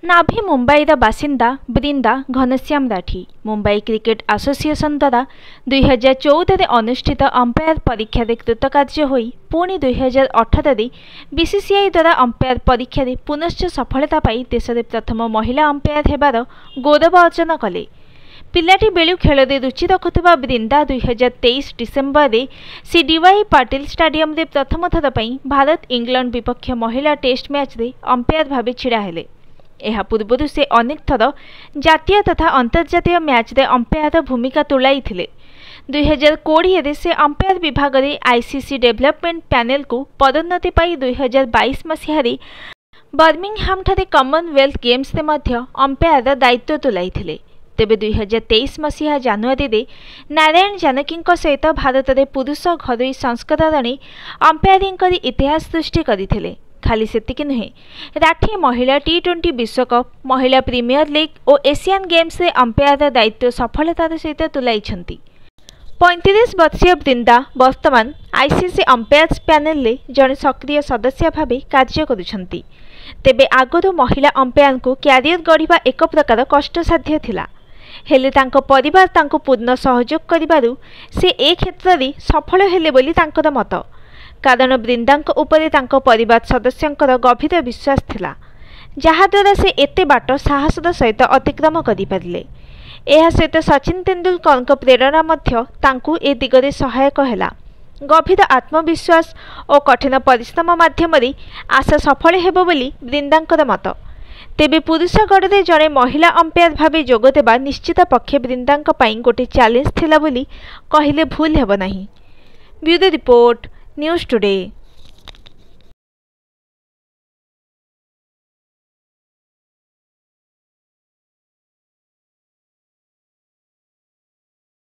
नाभी मुंबईर बासिंदा Brinda Ghanshyam Rathi Mumbai cricket association द्वारा 2014 रे अनुष्ठित अंपायर परीक्षा कृतकार्य होई पुणी 2018 बीसीसीआई द्वारा अंपायर परीक्षा पुनश्च सफलता पाई देश में प्रथम महिला अंपायर हेबार गौरव अर्जन कले। पिलाटी बेलू खेल में रुचि रखुवा बृंदा 2023 डिसेम्बर में सी डीवाई पाटिल स्टाडियम रे प्रथम थर पर भारत इंग्लैंड विपक्ष महिला टेस्ट मैच रे अंपायर भाव छिड़ा हेले। यह पूर्व से अनेक थर जातीय तथा अंतर्जातीय मैच रे अंपायर भूमिका तुलाई थिले। 2020 से अंपायर विभाग में आईसीसी डेवलपमेंट पैनल को पदोन्नति पाई 2022 मसीह बर्मिंगहाम ठारे कॉमनवेल्थ गेम्स रे मध्य अंपायर दायित्व तुलाई थिले। तेबे 2023 मसीहा जानुआरी रे नारायण जानकी सहित भारत में पुरुष घरोई संस्करण अंपायरिंग इतिहास सृष्टि करथिले। खाली सेतिकी नुहे, राठी महिला टी20 विश्वकप, महिला प्रीमियर लीग और एशियन गेम्स रे अंपायर दायित्व सफलतार सहित तुलाई। 35 वर्षीय बृंदा वर्तमान आईसीसी अंपायर्स पैनल ले जड़े सक्रिय सदस्य भाव कार्य करुछंती। तेबे आगुरु महिला अंपायर को क्यारियर गढ़िबा एक प्रकार कष्टसाध्य थिला। हेले तांको परिवार तांको पूर्ण सहयोग करिबारु से ए क्षेत्र रे सफल हेले बोली तांकर मत। कारण बृंदांक उपरे तांको परिवार सदस्यंकर गभीर विश्वास थिला, जहाद्वारा से एते बाट साहसर सहित अतिक्रम करि पारिले। एहा सहित सचिन तेंदुलकर प्रेरणा मध्य तांकु ए दिगरे सहायक हैला। गभीर आत्मविश्वास और कठिन परिश्रम माध्यम आशा सफल हेबो बोली बृंदांकर मत। तेबे पुरुष गड़े जड़े महिला अंपायर भाव जोगदेवा निश्चित पक्षे बृंदांक पई गोटे चैलेंज थिला बोली कहिले भूल हेबो नाही। Bureau report news today.